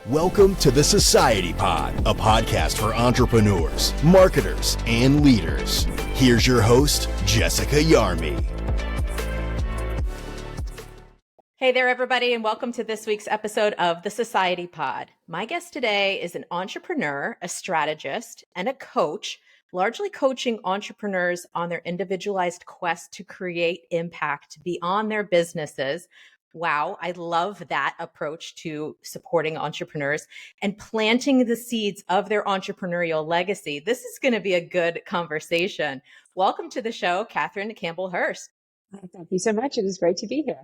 Welcome to the Society Pod, a podcast for entrepreneurs, marketers, and leaders. Here's your host, Jessica Yarmy. Hey there, everybody, and welcome to this week's episode of the Society Pod. My guest today is an entrepreneur, a strategist, and a coach, largely coaching entrepreneurs on their individualized quest to create impact beyond their businesses. Wow, I love that approach to supporting entrepreneurs and planting the seeds of their entrepreneurial legacy. This is going to be a good conversation. Welcome to the show, Katharine Campbell Hirst. Thank you so much. It is great to be here.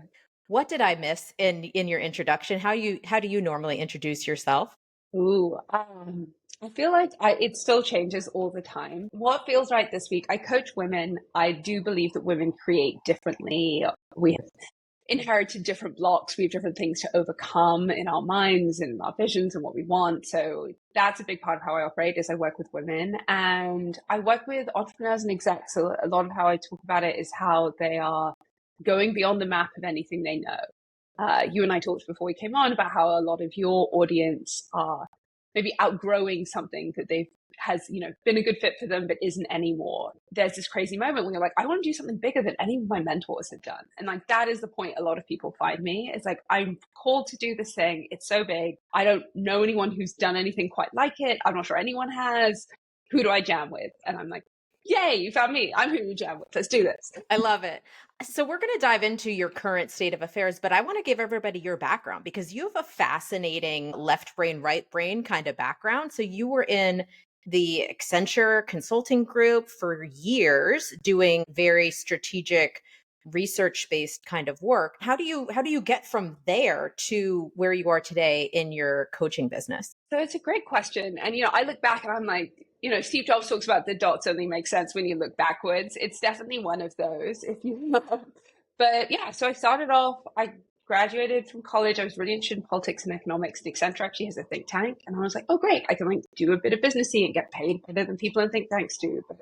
What did I miss in your introduction? How do you normally introduce yourself? I feel like it still changes all the time. What feels right this week? I coach women. I do believe that women create differently. We have inherited different blocks. We have different things to overcome in our minds and our visions and what we want. So that's a big part of how I operate is I work with women and I work with entrepreneurs and execs. So a lot of how I talk about it is how they are going beyond the map of anything they know. You and I talked before we came on about how a lot of your audience are maybe outgrowing something that has been a good fit for them, but isn't anymore. There's this crazy moment when you're like, I want to do something bigger than any of my mentors have done. And like, that is the point a lot of people find me. It's like, I'm called to do this thing. It's so big. I don't know anyone who's done anything quite like it. I'm not sure anyone has. Who do I jam with? And I'm like, yay, you found me. I'm who you jam with. Let's do this. I love it. So we're going to dive into your current state of affairs, but I want to give everybody your background because you have a fascinating left brain, right brain kind of background. So you were in the Accenture consulting group for years doing very strategic research-based kind of work. How do you get from there to where you are today in your coaching business? So it's a great question. And, I look back and I'm like, Steve Jobs talks about the dots only make sense when you look backwards. It's definitely one of those, but yeah, so I started off, I graduated from college. I was really interested in politics and economics. And Accenture actually has a think tank. And I was like, oh, great. I can do a bit of businessy and get paid better than people in think tanks do, but,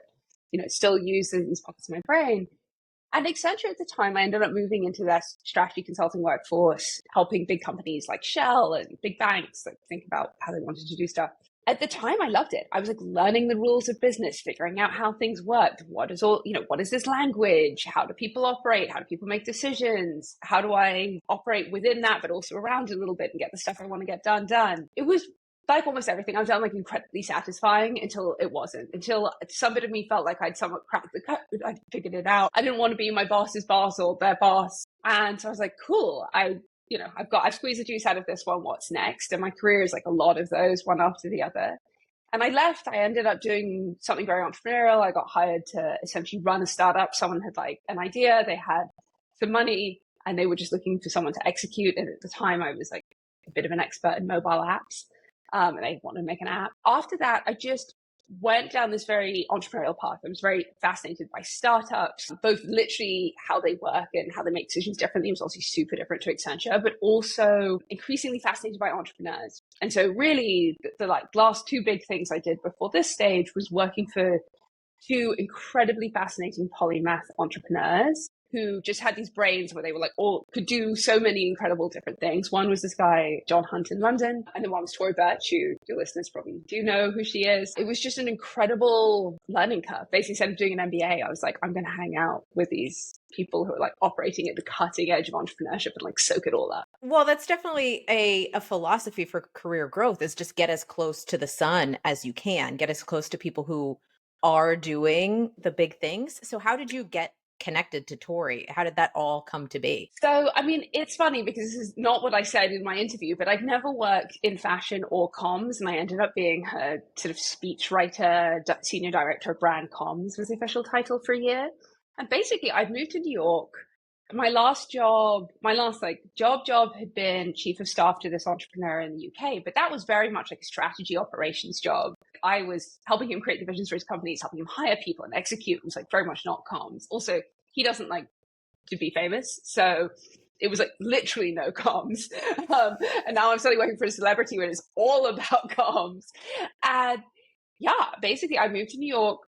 still use these pockets of my brain. And Accenture at the time, I ended up moving into their strategy consulting workforce, helping big companies like Shell and big banks think about how they wanted to do stuff. At the time, I loved it. I was learning the rules of business, figuring out how things worked. What is this language? How do people operate? How do people make decisions? How do I operate within that, but also around it a little bit and get the stuff I want to get done? It was like almost everything I've done, incredibly satisfying until it wasn't, until some bit of me felt like I'd somewhat cracked the code. I'd figured it out. I didn't want to be my boss's boss or their boss. And so I was like, cool. I've squeezed the juice out of this one. What's next? And my career is a lot of those, one after the other. And I left. I ended up doing something very entrepreneurial. I got hired to essentially run a startup. Someone had an idea. They had some money and they were just looking for someone to execute. And at the time I was a bit of an expert in mobile apps. And I wanted to make an app. After that, I just went down this very entrepreneurial path. I was very fascinated by startups, both literally how they work and how they make decisions differently. It was obviously super different to Accenture, but also increasingly fascinated by entrepreneurs. And so really the last two big things I did before this stage was working for two incredibly fascinating polymath entrepreneurs who just had these brains where they were could do so many incredible different things. One was this guy, John Hunt in London, and then one was Tory Burch, who your listeners probably do know who she is. It was just an incredible learning curve. Basically, instead of doing an MBA, I was like, I'm going to hang out with these people who are operating at the cutting edge of entrepreneurship and soak it all up. Well, that's definitely a philosophy for career growth is just get as close to the sun as you can, get as close to people who are doing the big things. So how did you get connected to Tori? How did that all come to be? So, it's funny because this is not what I said in my interview, but I'd never worked in fashion or comms. And I ended up being her sort of speechwriter, senior director of brand comms was the official title for a year. And basically I'd moved to New York. My last job had been chief of staff to this entrepreneur in the UK, but that was very much a strategy operations job. I was helping him create the visions for his companies, helping him hire people and execute. It was very much not comms. Also, he doesn't like to be famous. So it was literally no comms. And now I'm suddenly working for a celebrity where it's all about comms. And yeah, basically I moved to New York.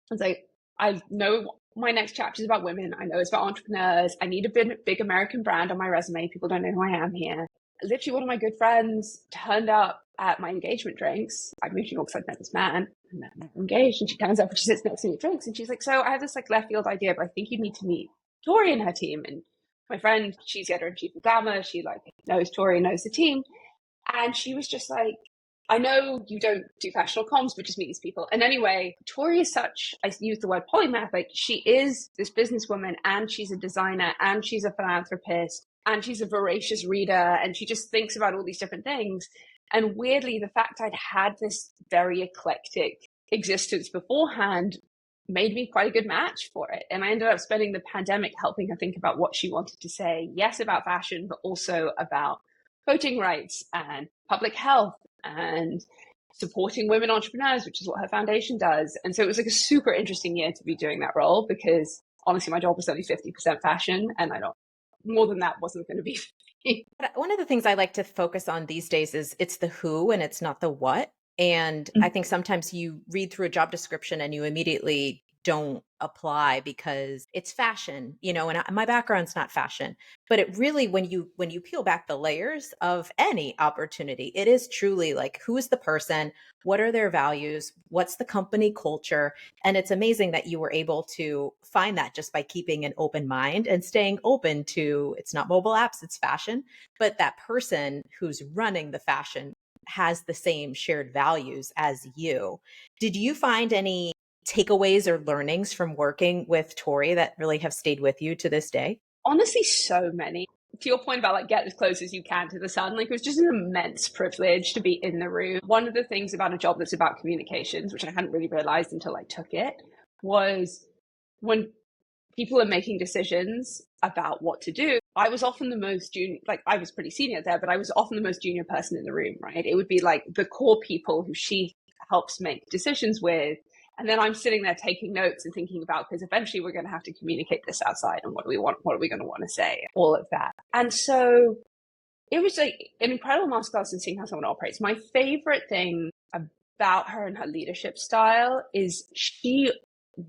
I was like, I know my next chapter is about women. I know it's about entrepreneurs. I need a big American brand on my resume. People don't know who I am here. literally one of my good friends turned up at my engagement drinks. I moved to New York because I'd met this man and met engaged, and she turns up and she sits next to me at drinks and she's like, so I have this like left field idea, but I think you need to meet Tori and her team. And my friend, she's the editor-in-chief of Glamour. She like knows Tori, knows the team. And she was just like, I know you don't do professional comms, but just meet these people. And anyway, Tori is such, I use the word polymath, like she is this businesswoman and she's a designer and she's a philanthropist and she's a voracious reader and she just thinks about all these different things. And weirdly, the fact I'd had this very eclectic existence beforehand made me quite a good match for it. And I ended up spending the pandemic helping her think about what she wanted to say, yes, about fashion, but also about voting rights and public health and supporting women entrepreneurs, which is what her foundation does. And so it was like a super interesting year to be doing that role because honestly, my job was only 50% fashion and more than that wasn't going to be. One of the things I like to focus on these days is it's the who and it's not the what. And I think sometimes you read through a job description and you immediately don't apply because it's fashion, and my background's not fashion, but it really, when you peel back the layers of any opportunity, it is truly like, who is the person? What are their values? What's the company culture? And it's amazing that you were able to find that just by keeping an open mind and staying open to, it's not mobile apps, it's fashion, but that person who's running the fashion has the same shared values as you. Did you find any takeaways or learnings from working with Tori that really have stayed with you to this day? Honestly, so many. To your point about like get as close as you can to the sun, like it was just an immense privilege to be in the room. One of the things about a job that's about communications, which I hadn't really realized until I took it, was when people are making decisions about what to do, I was often the most junior, like I was pretty senior there, but I was often the most junior person in the room, right? It would be like the core people who she helps make decisions with. And then I'm sitting there taking notes and thinking about, because eventually we're going to have to communicate this outside and what do we want? What are we going to want to say? All of that. And so it was like an incredible masterclass in seeing how someone operates. My favorite thing about her and her leadership style is she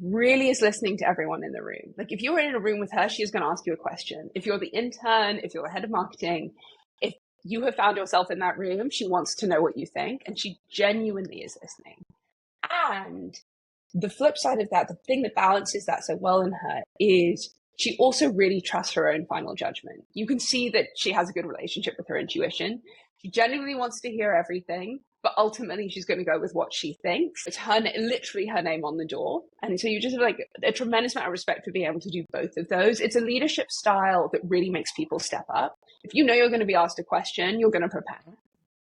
really is listening to everyone in the room. Like if you were in a room with her, she is going to ask you a question. If you're the intern, if you're the head of marketing, if you have found yourself in that room, she wants to know what you think. And she genuinely is listening. And the flip side of that, the thing that balances that so well in her is she also really trusts her own final judgment. You can see that she has a good relationship with her intuition. She genuinely wants to hear everything, but ultimately she's going to go with what she thinks. It's literally her name on the door. And so you just have like a tremendous amount of respect for being able to do both of those. It's a leadership style that really makes people step up. If you know you're going to be asked a question, you're going to prepare.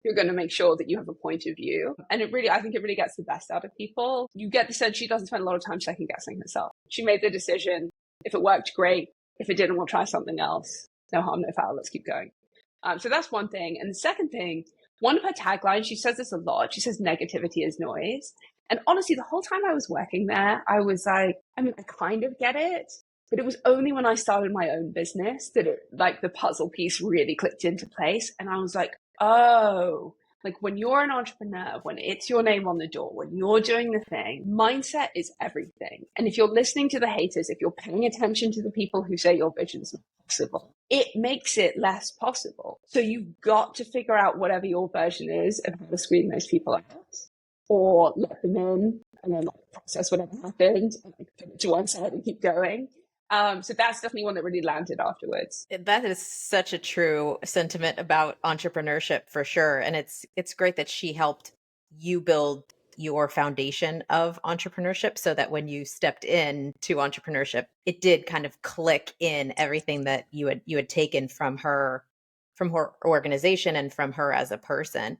You're going to make sure that you have a point of view. And I think it really gets the best out of people. You get the sense she doesn't spend a lot of time second guessing herself. She made the decision. If it worked, great. If it didn't, we'll try something else. No harm, no foul. Let's keep going. So that's one thing. And the second thing, one of her taglines, she says this a lot. She says negativity is noise. And honestly, the whole time I was working there, I was like, I kind of get it. But it was only when I started my own business that the puzzle piece really clicked into place. And I was like, oh, like when you're an entrepreneur, when it's your name on the door, when you're doing the thing, mindset is everything. And if you're listening to the haters, if you're paying attention to the people who say your vision's not possible, it makes it less possible. So you've got to figure out whatever your version is of how to screen those people out, or let them in and then process whatever happened and put it to one side and keep going. So that's definitely one that really landed afterwards. That is such a true sentiment about entrepreneurship for sure. And it's great that she helped you build your foundation of entrepreneurship so that when you stepped into entrepreneurship, it did kind of click in everything that you had taken from her organization and from her as a person.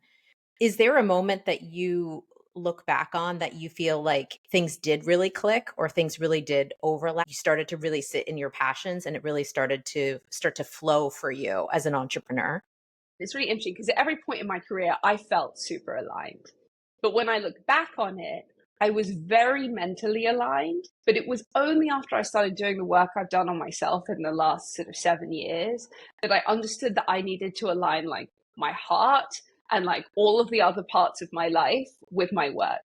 Is there a moment that you look back on that you feel like things did really click or things really did overlap? You started to really sit in your passions and it really started to flow for you as an entrepreneur? It's really interesting because at every point in my career, I felt super aligned. But when I look back on it, I was very mentally aligned, but it was only after I started doing the work I've done on myself in the last sort of 7 years that I understood that I needed to align like my heart and like all of the other parts of my life with my work.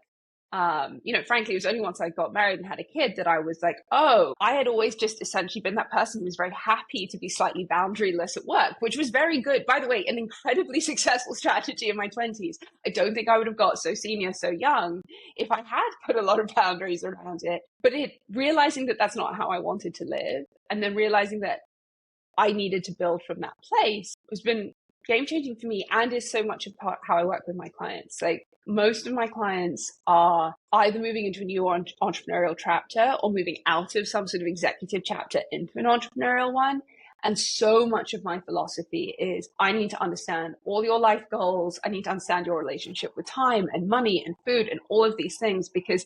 Frankly, it was only once I got married and had a kid that I was like, oh, I had always just essentially been that person who was very happy to be slightly boundaryless at work, which was very good. By the way, an incredibly successful strategy in my 20s. I don't think I would have got so senior so young if I had put a lot of boundaries around it. But realizing that that's not how I wanted to live, and then realizing that I needed to build from that place has been game changing for me, and is so much a part how I work with my clients. Like, most of my clients are either moving into a new entrepreneurial chapter or moving out of some sort of executive chapter into an entrepreneurial one. And so much of my philosophy is I need to understand all your life goals. I need to understand your relationship with time and money and food and all of these things, because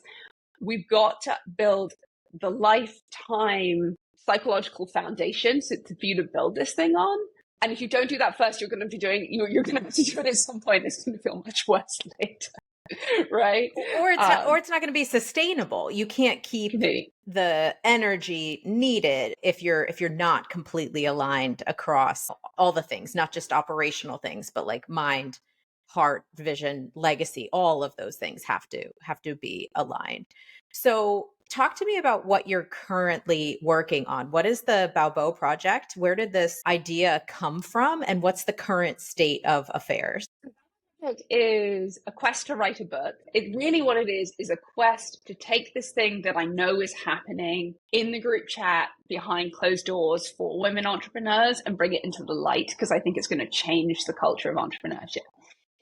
we've got to build the lifetime psychological foundation for you to build this thing on. And if you don't do that first, you're going to have to do it at some point. It's going to feel much worse later. Right? Or it's not going to be sustainable. You can't keep the energy needed if you're not completely aligned across all the things, not just operational things, but like mind, heart, vision, legacy, all of those things have to be aligned. So talk to me about what you're currently working on. What is the Baubo Project? Where did this idea come from? And what's the current state of affairs? It is a quest to write a book. It really, what it is a quest to take this thing that I know is happening in the group chat behind closed doors for women entrepreneurs and bring it into the light, because I think it's going to change the culture of entrepreneurship.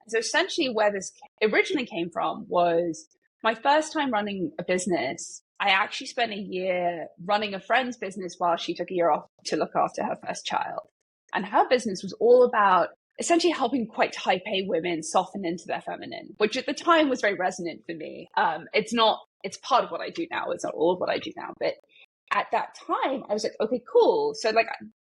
So essentially where this originally came from was my first time running a business. I actually spent a year running a friend's business while she took a year off to look after her first child. And her business was all about essentially helping quite high pay women soften into their feminine, which at the time was very resonant for me. It's part of what I do now. It's not all of what I do now. But at that time, I was like, okay, cool. So like,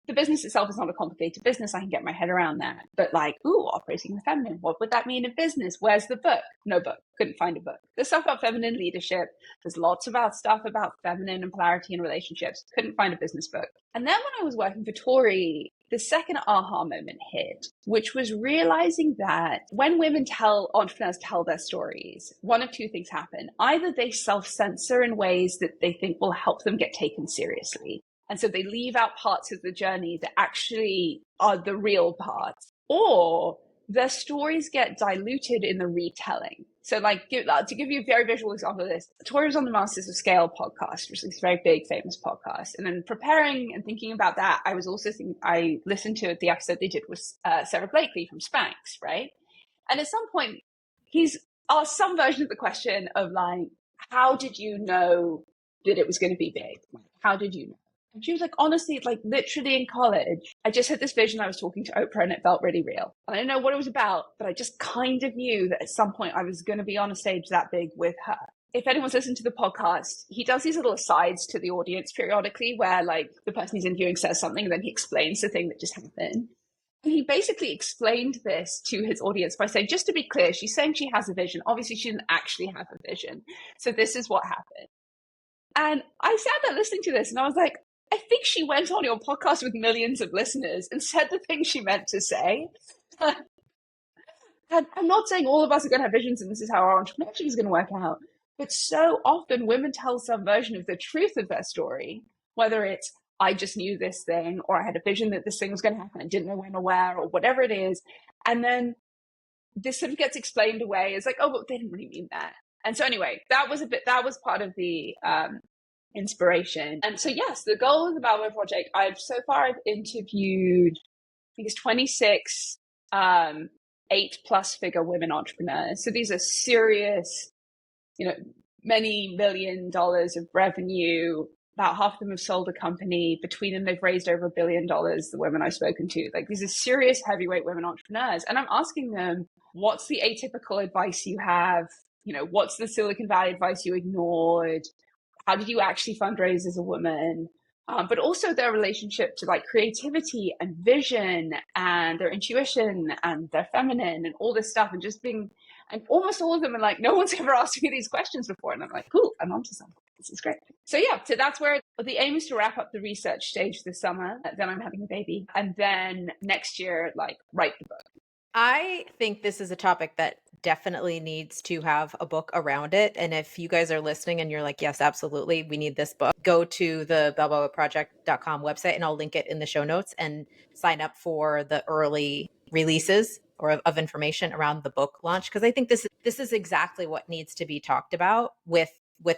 the business itself is not a complicated business. I can get my head around that. But like, operating the feminine, what would that mean in business? Where's the book? No book. Couldn't find a book. There's stuff about feminine leadership. There's lots about stuff about feminine and polarity in relationships. Couldn't find a business book. And then when I was working for Tori, the second aha moment hit, which was realizing that when entrepreneurs tell their stories, one of two things happen. Either they self-censor in ways that they think will help them get taken seriously, and so they leave out parts of the journey that actually are the real parts, or their stories get diluted in the retelling. So like, to give you a very visual example of this, Tori was on the Masters of Scale podcast, which is a very big, famous podcast. And then preparing and thinking about that, I was also I listened to the episode they did with Sarah Blakely from Spanx, right? And at some point, he's asked some version of the question of like, how did you know that it was going to be big? How did you know? And she was like, honestly, like literally in college, I just had this vision. I was talking to Oprah and it felt really real. And I didn't know what it was about, but I just kind of knew that at some point I was going to be on a stage that big with her. If anyone's listened to the podcast, he does these little asides to the audience periodically where like the person he's interviewing says something and then he explains the thing that just happened. And he basically explained this to his audience by saying, just to be clear, she's saying she has a vision. Obviously, she didn't actually have a vision. So this is what happened. And I sat there listening to this and I was like, I think she went on your podcast with millions of listeners and said the thing she meant to say. And I'm not saying all of us are going to have visions and this is how our entrepreneurship is going to work out. But so often women tell some version of the truth of their story, whether it's, I just knew this thing, or I had a vision that this thing was going to happen. I didn't know when or where, or whatever it is. And then this sort of gets explained away as like, oh, but they didn't really mean that. And so anyway, that was part of the inspiration. And so yes, the goal of the Baubo Project, I've interviewed, I think it's 26 8+ figure women entrepreneurs. So these are serious, many $1 million of revenue. About half of them have sold a company. Between them, they've raised over $1 billion, the women I've spoken to. Like, these are serious heavyweight women entrepreneurs. And I'm asking them, what's the atypical advice you have? What's the Silicon Valley advice you ignored? How did you actually fundraise as a woman? But also their relationship to like creativity and vision and their intuition and their feminine and all this stuff, and just being, and almost all of them are like, no one's ever asked me these questions before. And I'm like, cool, I'm onto something. This is great. So that's where the aim is to wrap up the research stage this summer. Then I'm having a baby. And then next year, like, write the book. I think this is a topic that definitely needs to have a book around it. And if you guys are listening and you're like, yes, absolutely, we need this book, go to the BauboProject.com website and I'll link it in the show notes and sign up for the early releases or of information around the book launch. Because I think this is exactly what needs to be talked about with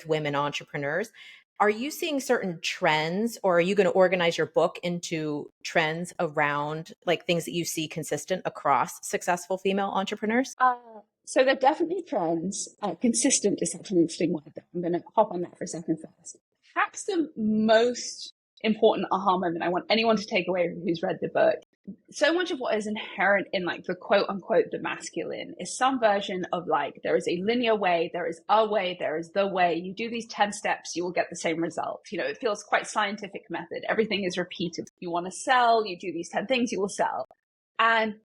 women entrepreneurs. Are you seeing certain trends, or are you going to organize your book into trends around like things that you see consistent across successful female entrepreneurs? So they're definitely trends. Consistent is such an interesting word. I'm going to hop on that for a second first. Perhaps the most important aha moment I want anyone to take away who's read the book. So much of what is inherent in like the quote unquote the masculine is some version of like, there is a linear way, there is a way, there is the way. You do these 10 steps, you will get the same result. You know, it feels quite scientific method. Everything is repeatable. You want to sell, you do these 10 things, you will sell. And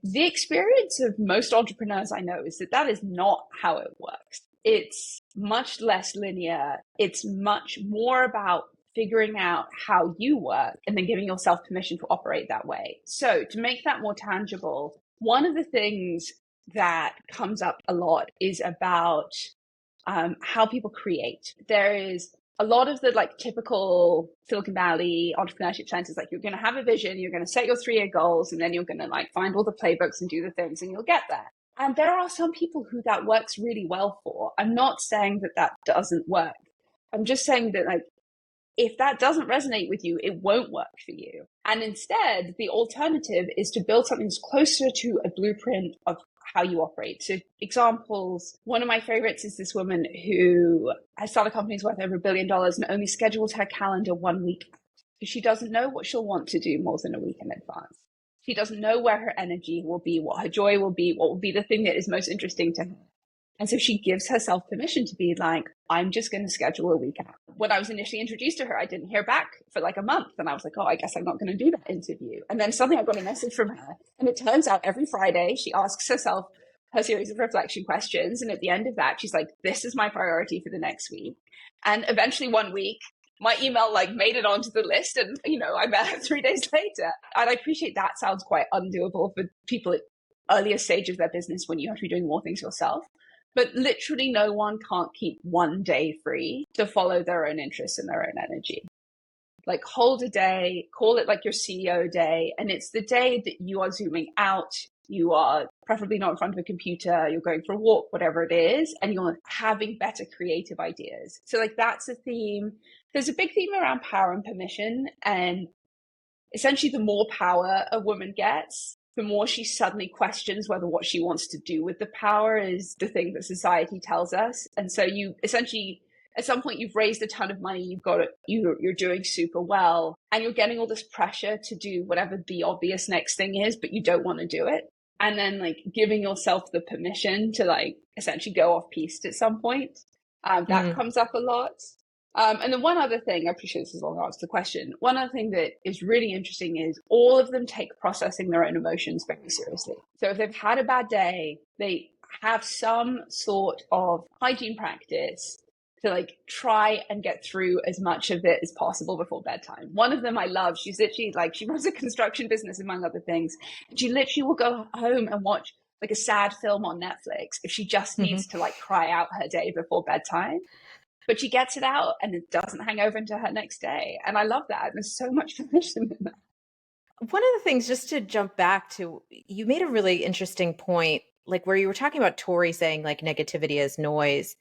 the experience of most entrepreneurs I know is that that is not how it works. It's much less linear. It's much more about figuring out how you work and then giving yourself permission to operate that way. So to make that more tangible, one of the things that comes up a lot is about how people create. There is a lot of the like typical Silicon Valley entrepreneurship centers, like you're going to have a vision, you're going to set your 3-year goals, and then you're going to like find all the playbooks and do the things and you'll get there. And there are some people who that works really well for. I'm not saying that that doesn't work. I'm just saying that like, if that doesn't resonate with you, it won't work for you. And instead, the alternative is to build something that's closer to a blueprint of how you operate. So examples, one of my favorites is this woman who has started companies worth over $1 billion and only schedules her calendar 1 week. So she doesn't know what she'll want to do more than a week in advance. She doesn't know where her energy will be, what her joy will be, what will be the thing that is most interesting to her. And so she gives herself permission to be like, I'm just going to schedule a week out. When I was initially introduced to her, I didn't hear back for like a month. And I was like, oh, I guess I'm not going to do that interview. And then suddenly I got a message from her. And it turns out every Friday she asks herself her series of reflection questions. And at the end of that, she's like, this is my priority for the next week. And eventually one week, my email like made it onto the list. And, you know, I met her 3 days later. And I appreciate that sounds quite undoable for people at earlier stage of their business when you have to be doing more things yourself. But literally no one can't keep 1 day free to follow their own interests and their own energy. Like hold a day, call it like your CEO day. And it's the day that you are zooming out. You are preferably not in front of a computer. You're going for a walk, whatever it is. And you're having better creative ideas. So like that's a theme. There's a big theme around power and permission. And essentially the more power a woman gets, the more she suddenly questions whether what she wants to do with the power is the thing that society tells us. And so you essentially, at some point, you've raised a ton of money, you've got it, you're doing super well, and you're getting all this pressure to do whatever the obvious next thing is, but you don't want to do it. And then like giving yourself the permission to like essentially go off piste at some point. That comes up a lot. And then one other thing, I appreciate this is a long answer to the question. One other thing that is really interesting is all of them take processing their own emotions very seriously. So if they've had a bad day, they have some sort of hygiene practice to like try and get through as much of it as possible before bedtime. One of them I love, she's literally like, she runs a construction business among other things. And she literally will go home and watch like a sad film on Netflix if she just needs to like cry out her day before bedtime. But she gets it out and it doesn't hang over into her next day. And I love that. There's so much permission in that. One of the things, just to jump back to, you made a really interesting point, like where you were talking about Tori saying like negativity is noise.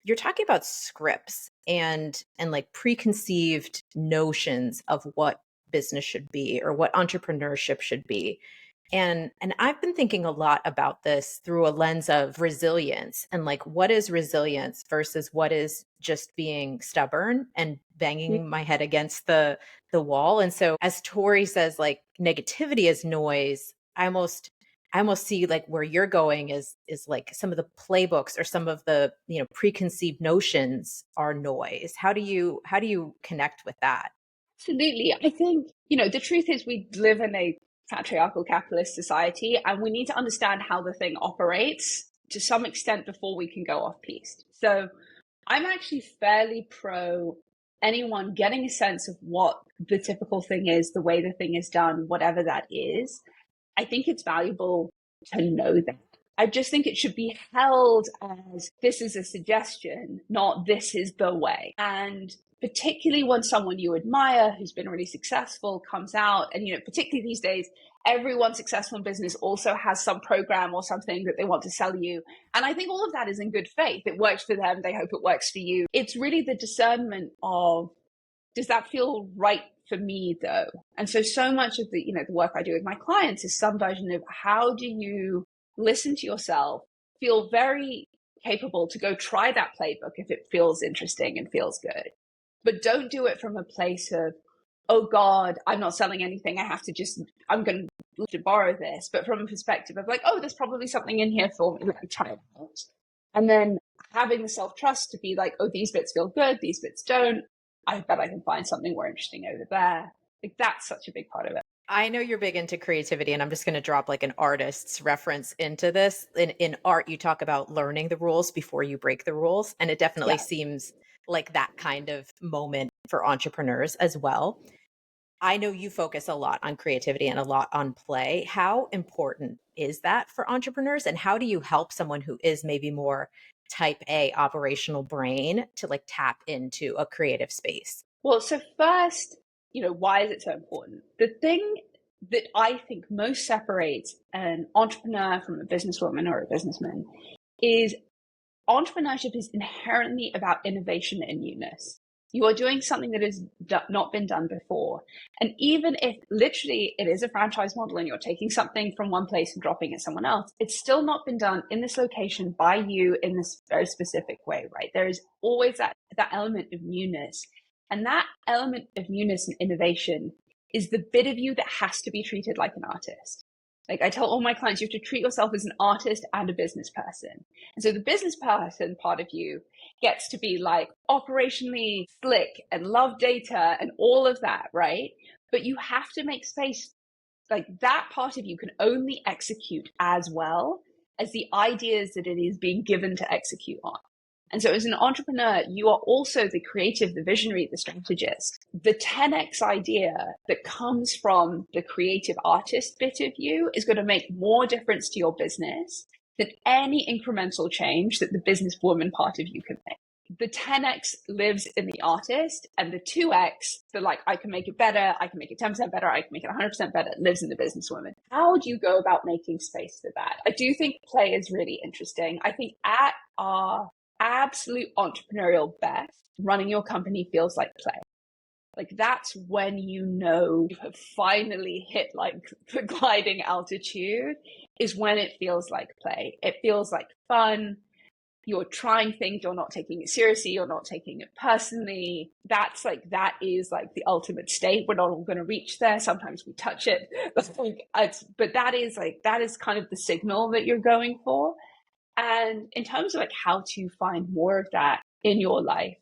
You're talking about scripts and like preconceived notions of what business should be or what entrepreneurship should be. And I've been thinking a lot about this through a lens of resilience and like what is resilience versus what is just being stubborn and banging my head against the wall. And so as Tori says, like negativity is noise, I almost see like where you're going is like some of the playbooks or some of the, you know, preconceived notions are noise. How do you connect with that? Absolutely. I think, you know, the truth is we live in a patriarchal capitalist society and we need to understand how the thing operates to some extent before we can go off piste. So I'm actually fairly pro anyone getting a sense of what the typical thing is, the way the thing is done, whatever that is. I think it's valuable to know that. I just think it should be held as this is a suggestion, not this is the way. And particularly when someone you admire who's been really successful comes out, and particularly these days, everyone successful in business also has some program or something that they want to sell you. And I think all of that is in good faith. It works for them. They hope it works for you. It's really the discernment of, does that feel right for me though? And so much of the work I do with my clients is some version of, how do you listen to yourself, feel very capable to go try that playbook if it feels interesting and feels good. But don't do it from a place of, oh God, I'm not selling anything. I'm going to borrow this. But from a perspective of like, oh, there's probably something in here for me. Let me try it out. And then having the self-trust to be like, oh, these bits feel good. These bits don't. I bet I can find something more interesting over there. Like, that's such a big part of it. I know you're big into creativity, and I'm just going to drop like an artist's reference into this. In art, you talk about learning the rules before you break the rules. And it definitely seems like that kind of moment for entrepreneurs as well. I know you focus a lot on creativity and a lot on play. How important is that for entrepreneurs? And how do you help someone who is maybe more type A operational brain to like tap into a creative space? Well, so first, why is it so important? The thing that I think most separates an entrepreneur from a businesswoman or a businessman is entrepreneurship is inherently about innovation and newness. You are doing something that has not been done before. And even if literally it is a franchise model and you're taking something from one place and dropping it somewhere else, it's still not been done in this location by you in this very specific way, right? There is always that element of newness. And that element of newness and innovation is the bit of you that has to be treated like an artist. Like I tell all my clients, you have to treat yourself as an artist and a business person. And so the business person part of you gets to be like operationally slick and love data and all of that, right? But you have to make space. Like that part of you can only execute as well as the ideas that it is being given to execute on. And so as an entrepreneur, you are also the creative, the visionary, the strategist. The 10x idea that comes from the creative artist bit of you is going to make more difference to your business than any incremental change that the businesswoman part of you can make. The 10x lives in the artist, and the 2x, the like, I can make it better, I can make it 10% better, I can make it 100% better, lives in the businesswoman. How do you go about making space for that? I do think play is really interesting. I think at our absolute entrepreneurial best, running your company feels like play. Like that's when you have finally hit like the gliding altitude, is when it feels like play. It feels like fun. You're trying things, you're not taking it seriously, you're not taking it personally. That is like the ultimate state. We're not all going to reach there. Sometimes we touch it. But that is kind of the signal that you're going for. And in terms of like how to find more of that in your life,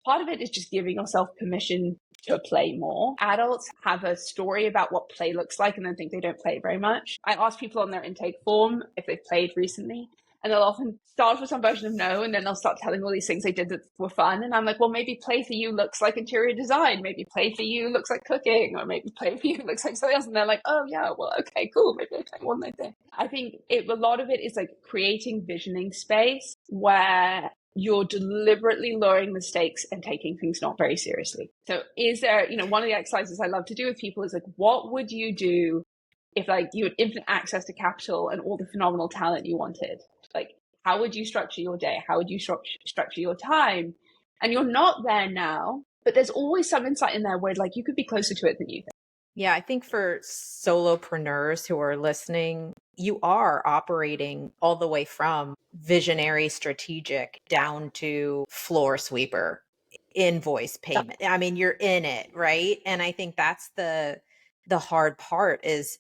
part of it is just giving yourself permission to play more. Adults have a story about what play looks like and then think they don't play very much. I ask people on their intake form if they've played recently, and they'll often start with some version of no, and then they'll start telling all these things they did that were fun. And I'm like, well, maybe play for you looks like interior design. Maybe play for you looks like cooking, or maybe play for you looks like something else. And they're like, oh yeah, well, okay, cool. Maybe I'll play one night there. I think a lot of it is like creating visioning space where you're deliberately lowering the stakes and taking things not very seriously. So is there, one of the exercises I love to do with people is like, what would you do if like you had infinite access to capital and all the phenomenal talent you wanted? Like, how would you structure your day? How would you structure your time? And you're not there now, but there's always some insight in there where like you could be closer to it than you think. Yeah, I think for solopreneurs who are listening, you are operating all the way from visionary strategic down to floor sweeper, invoice payment. I mean, you're in it, right? And I think that's the hard part is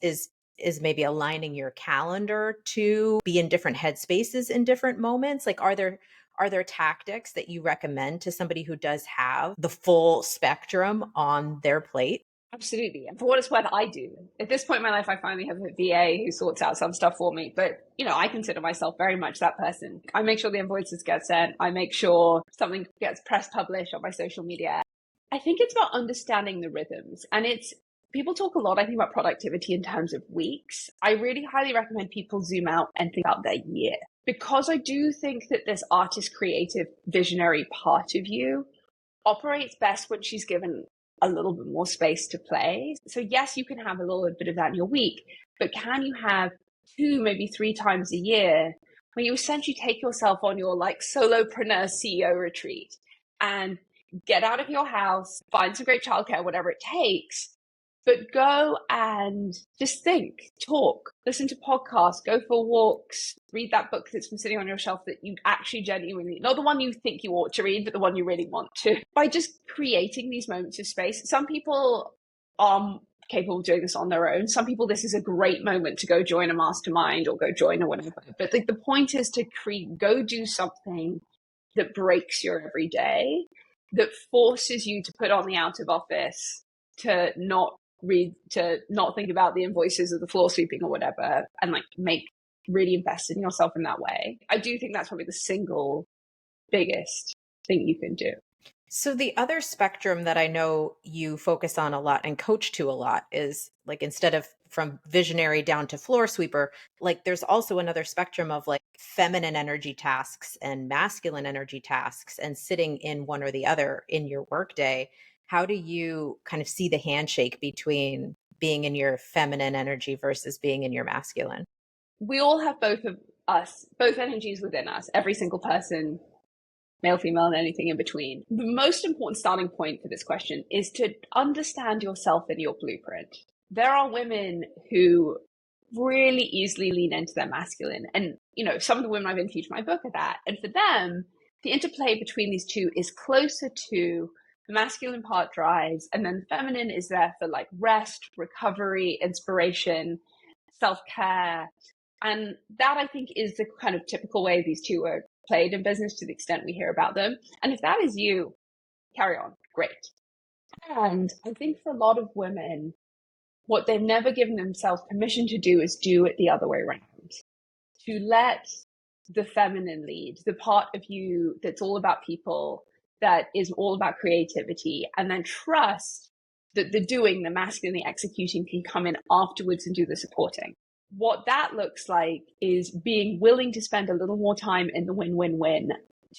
maybe aligning your calendar to be in different headspaces in different moments. Like, are there tactics that you recommend to somebody who does have the full spectrum on their plate? Absolutely. And for what it's worth, I do. At this point in my life, I finally have a VA who sorts out some stuff for me. But, I consider myself very much that person. I make sure the invoices get sent. I make sure something gets press published on my social media. I think it's about understanding the rhythms. And it's people talk a lot, I think, about productivity in terms of weeks. I really highly recommend people zoom out and think about their year, because I do think that this artist, creative, visionary part of you operates best when she's given a little bit more space to play. So yes, you can have a little bit of that in your week, but can you have 2, maybe 3 times a year where you essentially take yourself on your like solopreneur CEO retreat and get out of your house, find some great childcare, whatever it takes, but go and just think, talk, listen to podcasts, go for walks, read that book that's been sitting on your shelf that you actually genuinely, not the one you think you ought to read, but the one you really want to. By just creating these moments of space. Some people are capable of doing this on their own. Some people, this is a great moment to go join a mastermind or go join or whatever. But the point is to go do something that breaks your everyday, that forces you to put on the out of office, to not read, to not think about the invoices of the floor sweeping or whatever, and like really invest in yourself in that way. I do think that's probably the single biggest thing you can do. So the other spectrum that I know you focus on a lot and coach to a lot is like, instead of from visionary down to floor sweeper, like there's also another spectrum of like feminine energy tasks and masculine energy tasks, and sitting in one or the other in your workday. How do you kind of see the handshake between being in your feminine energy versus being in your masculine? We all have both energies within us, every single person, male, female, and anything in between. The most important starting point for this question is to understand yourself and your blueprint. There are women who really easily lean into their masculine. And, some of the women I've interviewed for my book are that. And for them, the interplay between these two is closer to the masculine part drives, and then the feminine is there for like rest, recovery, inspiration, self-care. And that, I think, is the kind of typical way these two are played in business to the extent we hear about them. And if that is you, carry on, great. And I think for a lot of women, what they've never given themselves permission to do is do it the other way around. To let the feminine lead, the part of you that's all about people, that is all about creativity, and then trust that the doing, the masculine, the executing can come in afterwards and do the supporting. What that looks like is being willing to spend a little more time in the win-win-win,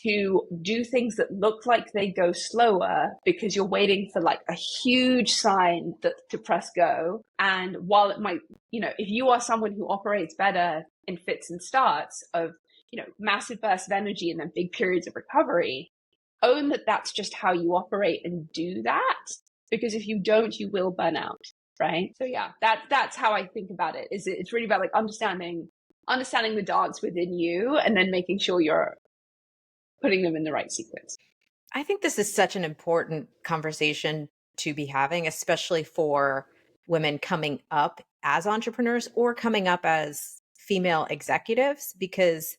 to do things that look like they go slower because you're waiting for like a huge sign to press go. And while it might, if you are someone who operates better in fits and starts of, massive bursts of energy and then big periods of recovery, own that that's just how you operate and do that. Because if you don't, you will burn out. Right. So yeah, that's how I think about it. It's really about like understanding the dance within you, and then making sure you're putting them in the right sequence. I think this is such an important conversation to be having, especially for women coming up as entrepreneurs or coming up as female executives, because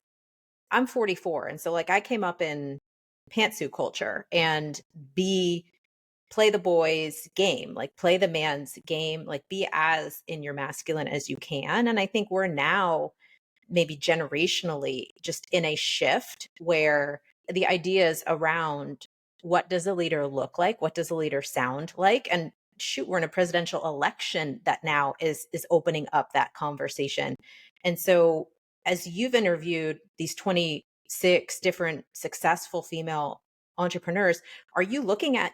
I'm 44. And so like I came up in pantsuit culture and play the boys game, like play the man's game, like be as in your masculine as you can. And I think we're now maybe generationally just in a shift where the ideas around what does a leader look like? What does a leader sound like? And shoot, we're in a presidential election that now is opening up that conversation. And so as you've interviewed these 26 different successful female entrepreneurs, are you looking at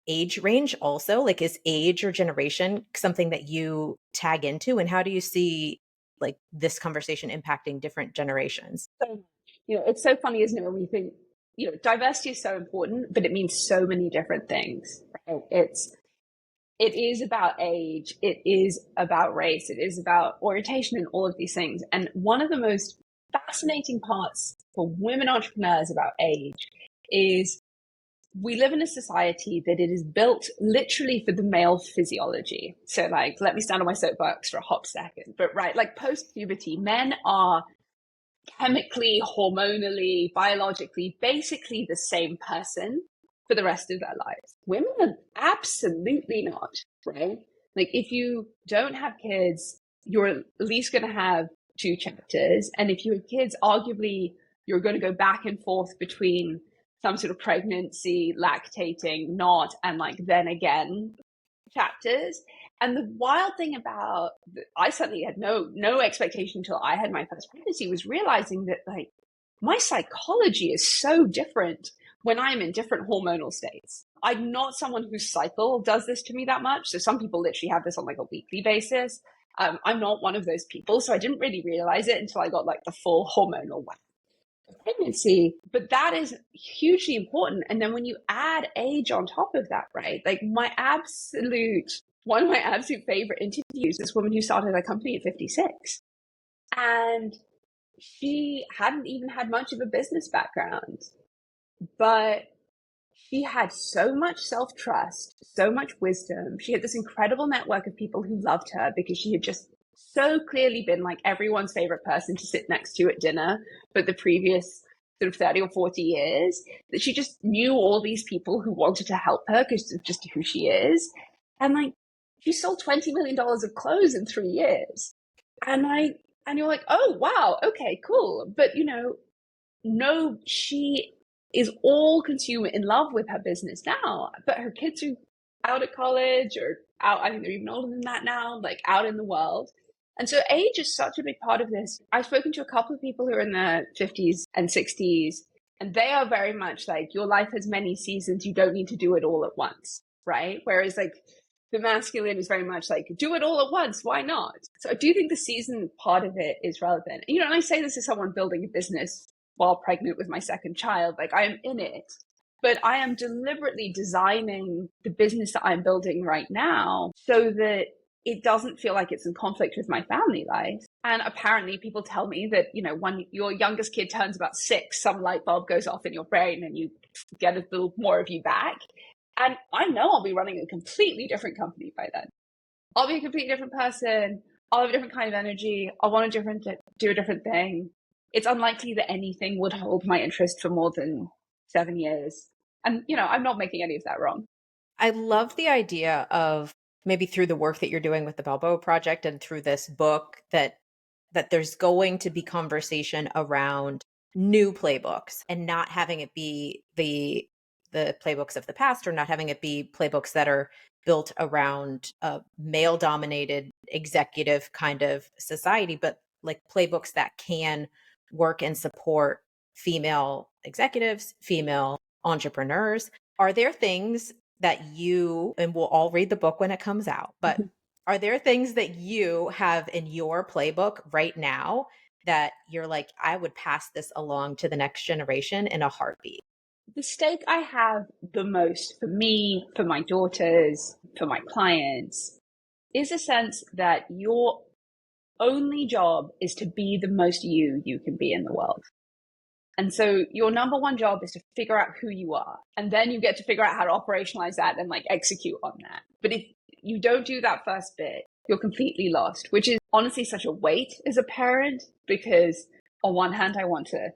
age range also? Like, is age or generation something that you tag into? And how do you see like this conversation impacting different generations? So, it's so funny, isn't it, when we think, diversity is so important, but it means so many different things. Right? It is about age, it is about race, it is about orientation and all of these things. And one of the most fascinating parts for women entrepreneurs about age is we live in a society that it is built literally for the male physiology. So like, let me stand on my soapbox for a hot second. But right, like post-puberty, men are chemically, hormonally, biologically, basically the same person for the rest of their lives. Women are absolutely not, right? Like if you don't have kids, you're at least going to have 2 chapters. And if you have kids, arguably, you're going to go back and forth between some sort of pregnancy, lactating, not, and like then again chapters. And the wild thing about, I certainly had no expectation until I had my first pregnancy, was realizing that like my psychology is so different when I'm in different hormonal states. I'm not someone whose cycle does this to me that much. So some people literally have this on like a weekly basis. I'm not one of those people. So I didn't really realize it until I got like the full hormonal whack of pregnancy. But that is hugely important. And then when you add age on top of that, right? Like one of my absolute favorite interviews, this woman who started a company at 56. And she hadn't even had much of a business background, but she had so much self-trust, so much wisdom. She had this incredible network of people who loved her because she had just so clearly been like everyone's favorite person to sit next to at dinner for the previous sort of 30 or 40 years, that she just knew all these people who wanted to help her because of just who she is. And like, she sold $20 million of clothes in 3 years. And you're like, oh, wow, okay, cool. But, no, she is all consumed in love with her business now. But her kids are out at college or out, I think they're even older than that now, like out in the world. And so age is such a big part of this. I've spoken to a couple of people who are in their 50s and 60s, and they are very much like, your life has many seasons. You don't need to do it all at once, right? Whereas like the masculine is very much like, do it all at once. Why not? So I do think the season part of it is relevant. And I say this as someone building a business while pregnant with my second child, like I am in it, but I am deliberately designing the business that I'm building right now so that it doesn't feel like it's in conflict with my family life. And apparently people tell me that, when your youngest kid turns about 6, some light bulb goes off in your brain and you get a little more of you back. And I know I'll be running a completely different company by then. I'll be a completely different person. I'll have a different kind of energy. I'll want to do a different thing. It's unlikely that anything would hold my interest for more than 7 years. And, I'm not making any of that wrong. I love the idea of maybe through the work that you're doing with the Baubo Project and through this book that there's going to be conversation around new playbooks and not having it be the playbooks of the past, or not having it be playbooks that are built around a male dominated executive kind of society, but like playbooks that can work and support female executives, female entrepreneurs. Are there things that and we'll all read the book when it comes out, but are there things that you have in your playbook right now that you're like, I would pass this along to the next generation in a heartbeat? The stake I have the most for me, for my daughters, for my clients, is a sense that your only job is to be the most you can be in the world. And so your number one job is to figure out who you are. And then you get to figure out how to operationalize that and like execute on that. But if you don't do that first bit, you're completely lost, which is honestly such a weight as a parent, because on one hand, I want to,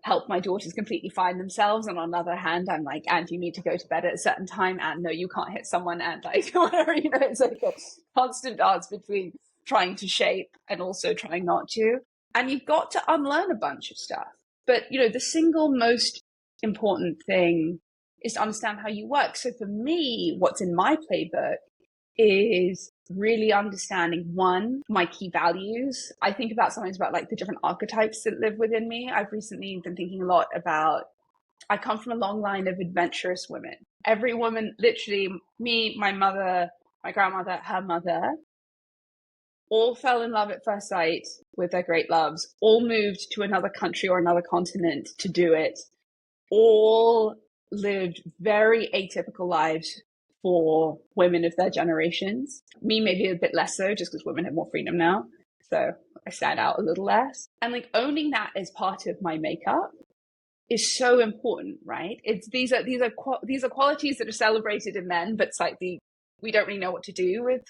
help my daughters completely find themselves. And on the other hand, I'm like, and you need to go to bed at a certain time. And no, you can't hit someone. And like, whatever, it's like a constant dance between trying to shape and also trying not to. And you've got to unlearn a bunch of stuff. But, the single most important thing is to understand how you work. So for me, what's in my playbook is really understanding, one, my key values. I think about sometimes about like the different archetypes that live within me. I've recently been thinking a lot about, I come from a long line of adventurous women. Every woman, literally me, my mother, my grandmother, her mother, all fell in love at first sight with their great loves, all moved to another country or another continent to do it, all lived very atypical lives for women of their generations. Me, maybe a bit less so, just because women have more freedom now. So I stand out a little less. And like owning that as part of my makeup is so important, right? These are qualities that are celebrated in men, but slightly, we don't really know what to do with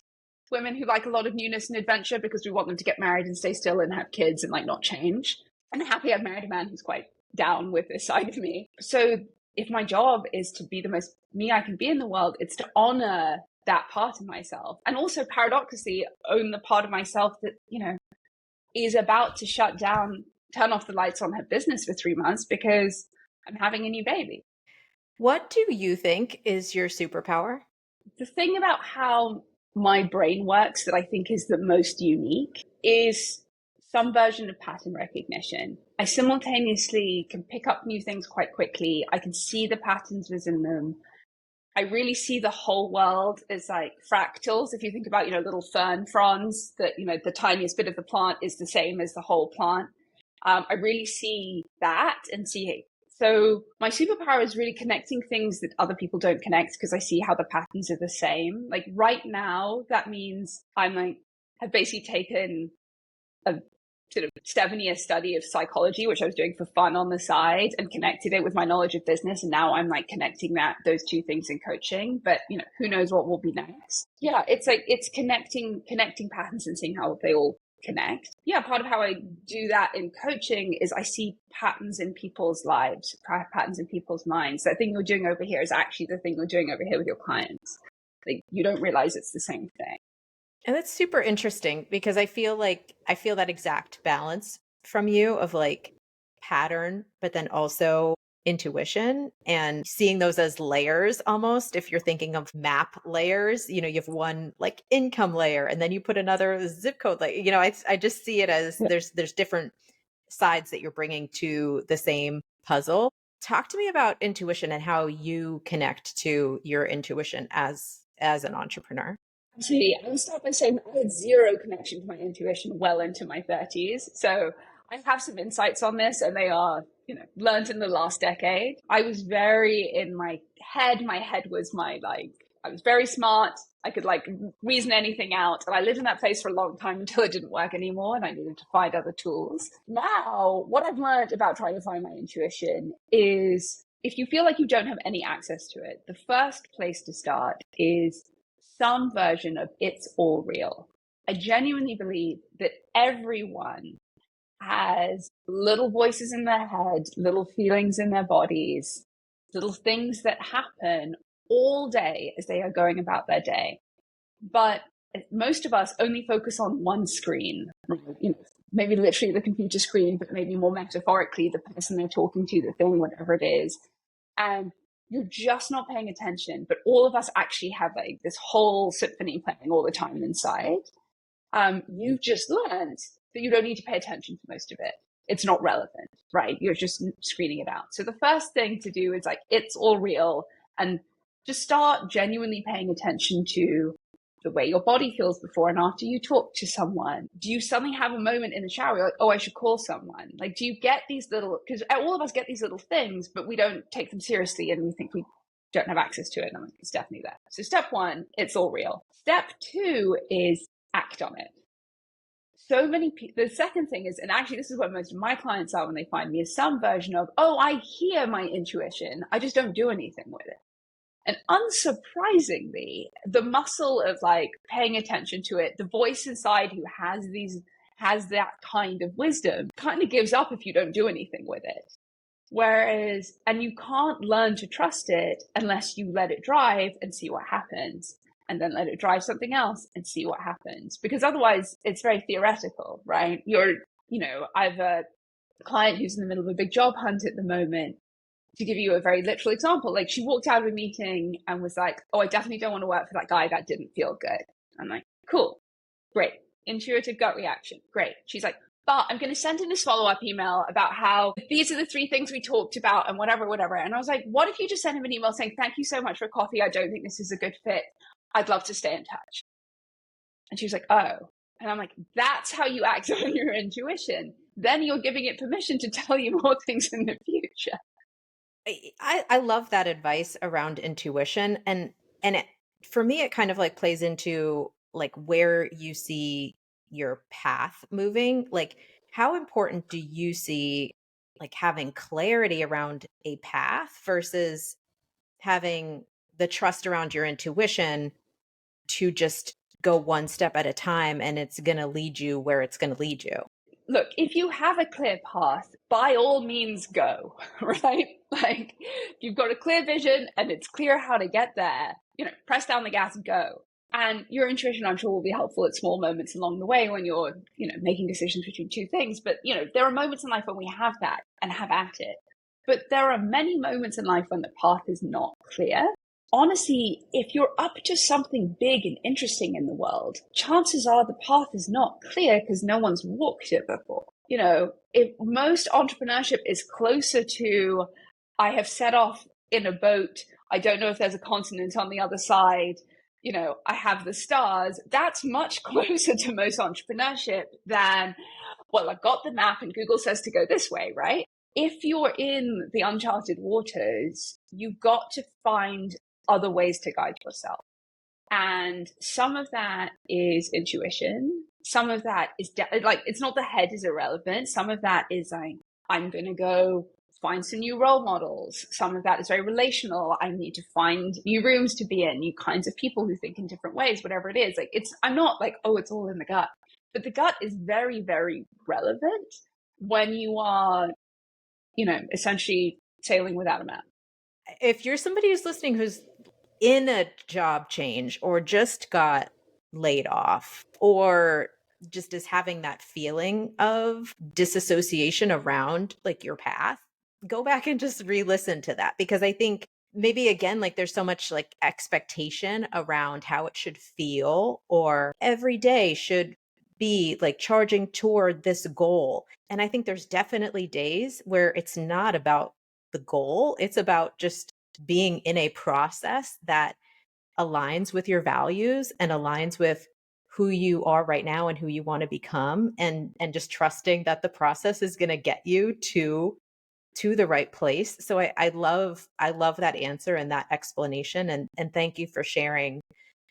women who like a lot of newness and adventure, because we want them to get married and stay still and have kids and like not change. And I'm happy I've married a man who's quite down with this side of me. So if my job is to be the most me I can be in the world, it's to honor that part of myself. And also paradoxically own the part of myself that, is about to shut down, turn off the lights on her business for 3 months because I'm having a new baby. What do you think is your superpower? The thing about how my brain works that I think is the most unique is some version of pattern recognition. I simultaneously can pick up new things quite quickly. I can see the patterns within them. I really see the whole world as like fractals. If you think about, little fern fronds, that, the tiniest bit of the plant is the same as the whole plant. I really see that and see. So my superpower is really connecting things that other people don't connect because I see how the patterns are the same. Like right now, that means have basically taken a sort of 7-year study of psychology, which I was doing for fun on the side, and connected it with my knowledge of business. And now I'm like connecting those two things in coaching, but who knows what will be next. Yeah. It's connecting patterns and seeing how they all connect. Yeah. Part of how I do that in coaching is I see patterns in people's lives, patterns in people's minds. That thing you're doing over here is actually the thing you're doing over here with your clients. Like you don't realize it's the same thing. And that's super interesting because I feel that exact balance from you of like pattern, but then also intuition and seeing those as layers almost. If you're thinking of map layers, you have one like income layer and then you put another zip code layer. I just see it as there's different sides that you're bringing to the same puzzle. Talk to me about intuition and how you connect to your intuition as an entrepreneur. Absolutely. I would start by saying I had zero connection to my intuition well into my 30s. So I have some insights on this, and they are, learned in the last decade. I was very in my head. My head was I was very smart. I could reason anything out. And I lived in that place for a long time until it didn't work anymore and I needed to find other tools. Now, what I've learned about trying to find my intuition is if you feel like you don't have any access to it, the first place to start is some version of it's all real. I genuinely believe that everyone has little voices in their head, little feelings in their bodies, little things that happen all day as they are going about their day. But most of us only focus on one screen, maybe literally the computer screen, but maybe more metaphorically, the person they're talking to, the thing, whatever it is. And you're just not paying attention, but all of us actually have this whole symphony playing all the time inside. You've just learned that you don't need to pay attention to most of it. It's not relevant, right? You're just screening it out. So the first thing to do is it's all real, and just start genuinely paying attention to the way your body feels before and after you talk to someone. Do you suddenly have a moment in the shower, you're like, oh, I should call someone? Do you get these little, because all of us get these little things, but we don't take them seriously and we think we don't have access to it. And I'm like, it's definitely there. So step 1, it's all real. Step 2 is act on it. So many people, the second thing is, and actually this is what most of my clients are when they find me, is some version of, oh, I hear my intuition, I just don't do anything with it. And unsurprisingly, the muscle of paying attention to it, the voice inside who has that kind of wisdom kind of gives up if you don't do anything with it. Whereas, and you can't learn to trust it unless you let it drive and see what happens, and then let it drive something else and see what happens. Because otherwise it's very theoretical, right? I have a client who's in the middle of a big job hunt at the moment. To give you a very literal example, she walked out of a meeting and was like, oh, I definitely don't want to work for that guy. That didn't feel good. I'm like, cool, great. Intuitive gut reaction. Great. She's like, but I'm going to send in this follow-up email about how these are the 3 things we talked about and whatever. And I was like, what if you just send him an email saying, thank you so much for coffee. I don't think this is a good fit. I'd love to stay in touch. And she was like, oh. And I'm like, that's how you act on your intuition. Then you're giving it permission to tell you more things in the future. I love that advice around intuition. And for me, it kind of plays into where you see your path moving. How important do you see having clarity around a path versus having the trust around your intuition to just go one step at a time and it's going to lead you where it's going to lead you? Look, if you have a clear path, by all means go, right? If you've got a clear vision and it's clear how to get there, press down the gas and go. And your intuition, I'm sure, will be helpful at small moments along the way when you're, making decisions between 2 things. But, there are moments in life when we have that and have at it. But there are many moments in life when the path is not clear. honestly, if you're up to something big and interesting in the world, chances are the path is not clear because no one's walked it before. If most entrepreneurship is closer to, I have set off in a boat, I don't know if there's a continent on the other side, I have the stars, that's much closer to most entrepreneurship than, well, I've got the map and Google says to go this way, right? If you're in the uncharted waters, you've got to find other ways to guide yourself. And some of that is intuition. Some of that is it's not the head is irrelevant. Some of that is like, I'm going to go find some new role models. Some of that is very relational. I need to find new rooms to be in, new kinds of people who think in different ways, whatever it is. I'm not like, oh, it's all in the gut. But the gut is very, very relevant when you are, essentially sailing without a map. If you're somebody who's listening who's in a job change or just got laid off or just is having that feeling of disassociation around like your path, go back and just re-listen to that, because I think maybe again, like there's so much like expectation around how it should feel, or every day should be like charging toward this goal. And I think there's definitely days where it's not about the goal. It's about just being in a process that aligns with your values and aligns with who you are right now and who you want to become, and just trusting that the process is going to get you to the right place. So I love that answer and that explanation, and thank you for sharing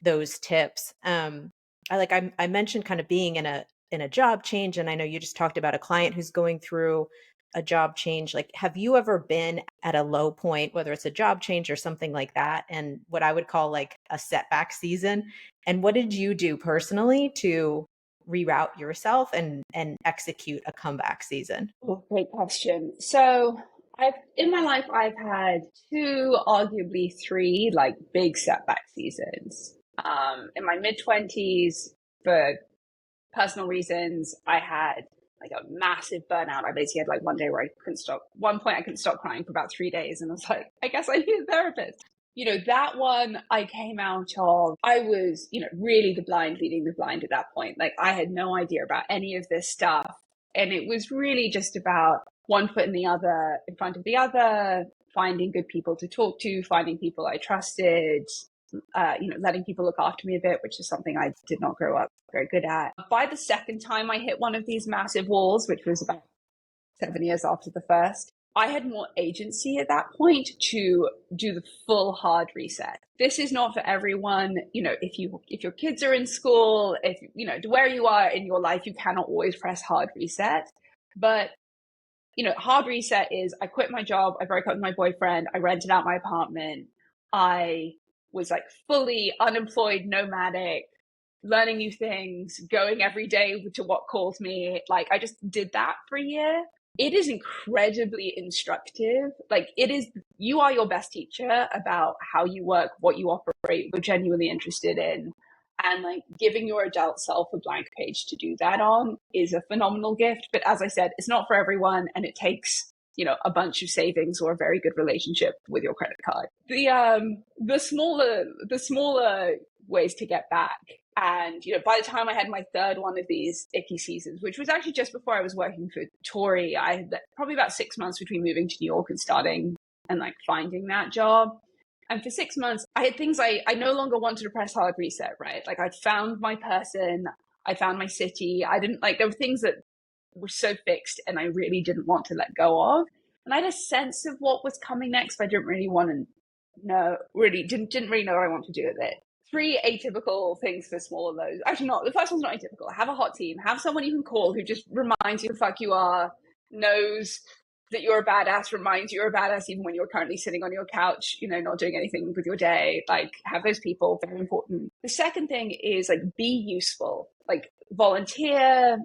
those tips. I mentioned kind of being in a job change, and I know you just talked about a client who's going through a job change. Like, have you ever been at a low point, whether it's a job change or something like that, and what I would call like a setback season? And what did you do personally to reroute yourself and execute a comeback season? Oh, great question. So in my life, I've had two, arguably three, like big setback seasons. In my mid-20s, for personal reasons, I had like a massive burnout. I basically had like one day where I couldn't stop. One point I couldn't stop crying for about 3 days. And I was like, I guess I need a therapist. That one I came out of, I was, really the blind leading the blind at that point. Like I had no idea about any of this stuff. And it was really just about one foot in the other, in front of the other, finding good people to talk to, finding people I trusted, letting people look after me a bit, which is something I did not grow up very good at. By the second time I hit one of these massive walls, which was about 7 years after the first, I had more agency at that point to do the full hard reset. This is not for everyone. If your kids are in school, if where you are in your life, you cannot always press hard reset. But hard reset is I quit my job, I broke up with my boyfriend, I rented out my apartment, I was like fully unemployed, nomadic, learning new things, going every day to what calls me. Like I just did that for a year. It is incredibly instructive. Like you are your best teacher about how you work, what you operate, what you're genuinely interested in. And like giving your adult self a blank page to do that on is a phenomenal gift. But as I said, it's not for everyone, and it takes a bunch of savings or a very good relationship with your credit card. The smaller ways to get back. And, by the time I had my third one of these icky seasons, which was actually just before I was working for Tori, I had probably about 6 months between moving to New York and starting and like finding that job. And for 6 months, I had things I no longer wanted to press hard reset, right? Like I'd found my person, I found my city. There were things that were so fixed and I really didn't want to let go of. And I had a sense of what was coming next, but I didn't really want to know, didn't really know what I wanted to do with it. 3 atypical things for smaller lows. Actually, not. The first one's not atypical. Have a hot team. Have someone you can call who just reminds you who the fuck you are, knows that you're a badass, reminds you you're a badass even when you're currently sitting on your couch, not doing anything with your day. Like, have those people, very important. The second thing is like be useful. Like volunteer,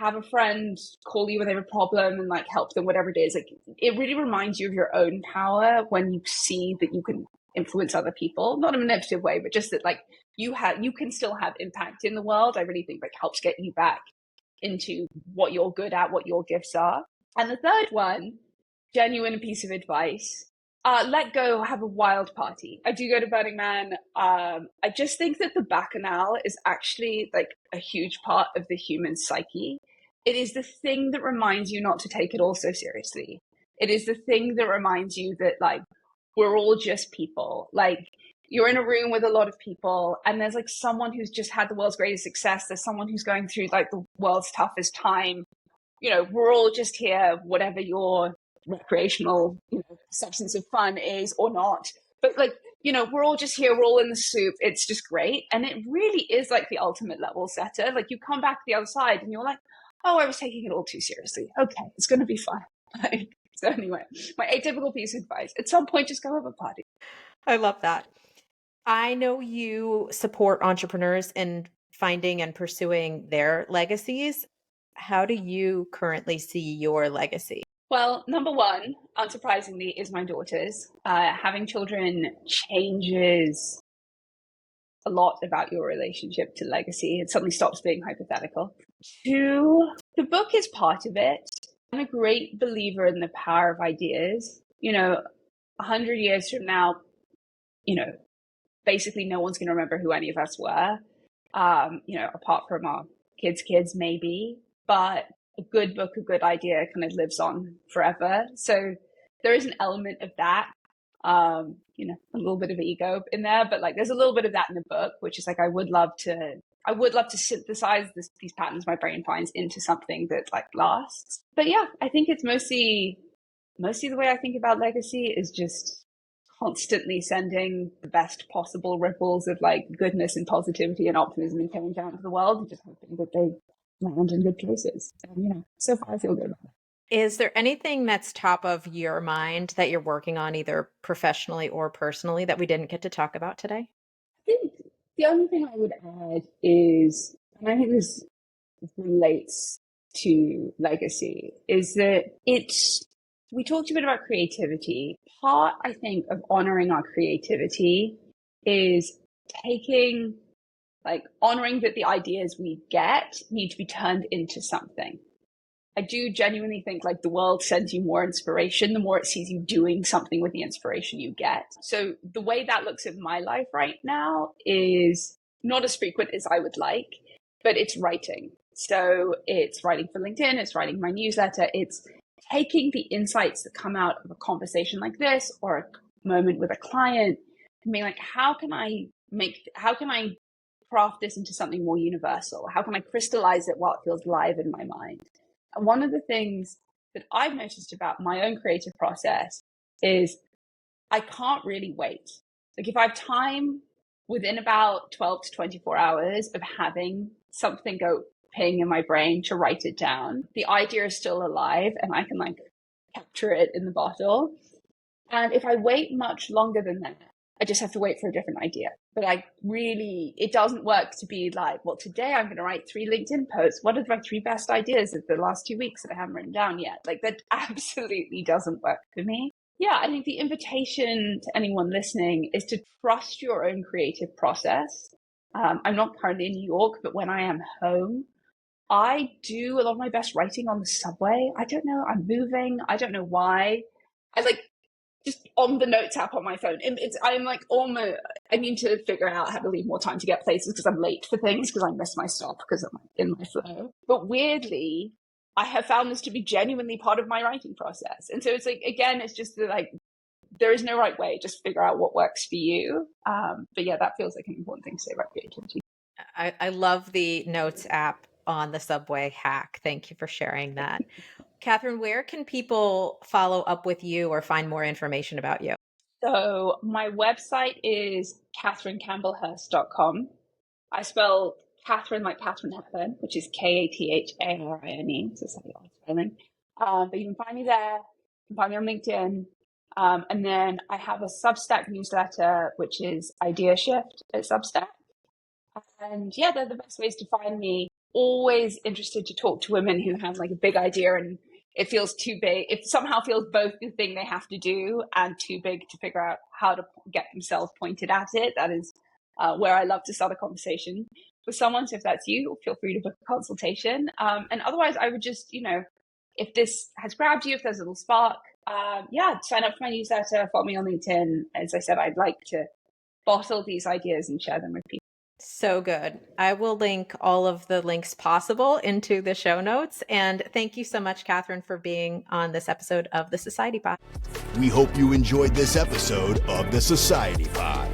have a friend call you when they have a problem and like help them, whatever it is. Like it really reminds you of your own power when you see that you can influence other people, not in a negative way, but just that like you can still have impact in the world. I really think like helps get you back into what you're good at, what your gifts are. And the third one, genuine piece of advice. Let go, have a wild party. I do go to Burning Man. I just think that the bacchanal is actually like a huge part of the human psyche. It is the thing that reminds you not to take it all so seriously. It is the thing that reminds you that like we're all just people. Like you're in a room with a lot of people and there's like someone who's just had the world's greatest success. There's someone who's going through like the world's toughest time. You know, we're all just here, whatever your recreational, substance of fun is or not. But like, we're all just here, we're all in the soup. It's just great. And it really is like the ultimate level setter. Like you come back to the other side and you're like, oh, I was taking it all too seriously. Okay, it's going to be fun. So anyway, my atypical piece of advice, at some point, just go have a party. I love that. I know you support entrepreneurs in finding and pursuing their legacies. How do you currently see your legacy? Well, number one, unsurprisingly, is my daughters. Having children changes a lot about your relationship to legacy. It suddenly stops being hypothetical. Two, the book is part of it. I'm a great believer in the power of ideas. 100 years from now, basically no one's going to remember who any of us were, apart from our kids maybe. But a good book, a good idea kind of lives on forever. So there is an element of that, a little bit of ego in there, but like there's a little bit of that in the book, which is like, I would love to synthesize these patterns my brain finds into something that like lasts. But yeah, I think it's mostly the way I think about legacy is just constantly sending the best possible ripples of like goodness and positivity and optimism and change out into the world, and just hoping that they land in good places. And, so far I feel good about it. Is there anything that's top of your mind that you're working on either professionally or personally that we didn't get to talk about today? I think the only thing I would add is, and I think this relates to legacy, is that we talked a bit about creativity. Part, I think, of honoring our creativity is honoring that the ideas we get need to be turned into something. I do genuinely think like the world sends you more inspiration the more it sees you doing something with the inspiration you get. So the way that looks in my life right now is not as frequent as I would like, but it's writing. So it's writing for LinkedIn, it's writing my newsletter, it's taking the insights that come out of a conversation like this or a moment with a client and being like, how can I craft this into something more universal? How can I crystallize it while it feels live in my mind? And one of the things that I've noticed about my own creative process is I can't really wait. Like if I have time within about 12 to 24 hours of having something go ping in my brain to write it down, the idea is still alive and I can like capture it in the bottle. And if I wait much longer than that, I just have to wait for a different idea. But it doesn't work to be like, well, today I'm going to write 3 LinkedIn posts. What are my 3 best ideas of the last 2 weeks that I haven't written down yet? Like that absolutely doesn't work for me. Yeah, I think the invitation to anyone listening is to trust your own creative process. I'm not currently in New York, but when I am home, I do a lot of my best writing on the subway. I don't know. I'm moving. I don't know why. Just on the notes app on my phone. I need to figure out how to leave more time to get places because I'm late for things because I miss my stop because I'm in my flow. But weirdly, I have found this to be genuinely part of my writing process. And so it's like, again, it's just like, there is no right way. Just figure out what works for you. But yeah, that feels like an important thing to say about creativity. I love the notes app on the subway hack. Thank you for sharing that. Katharine, where can people follow up with you or find more information about you? So my website is katharinecampbellhirst.com. I spell Katharine like Katharine Hepburn, which is Katharine. So slightly odd spelling. But you can find me there. You can find me on LinkedIn. And then I have a Substack newsletter, which is Idea Shift at Substack. And yeah, they're the best ways to find me. Always interested to talk to women who have like a big idea and it feels too big. It somehow feels both the thing they have to do and too big to figure out how to get themselves pointed at it. That is where I love to start a conversation with someone. So if that's you, feel free to book a consultation. And otherwise, I would just, if this has grabbed you, if there's a little spark, sign up for my newsletter, follow me on LinkedIn. As I said, I'd like to bottle these ideas and share them with people. So good. I will link all of the links possible into the show notes. And thank you so much, Katharine, for being on this episode of the Society Pod. We hope you enjoyed this episode of the Society Pod.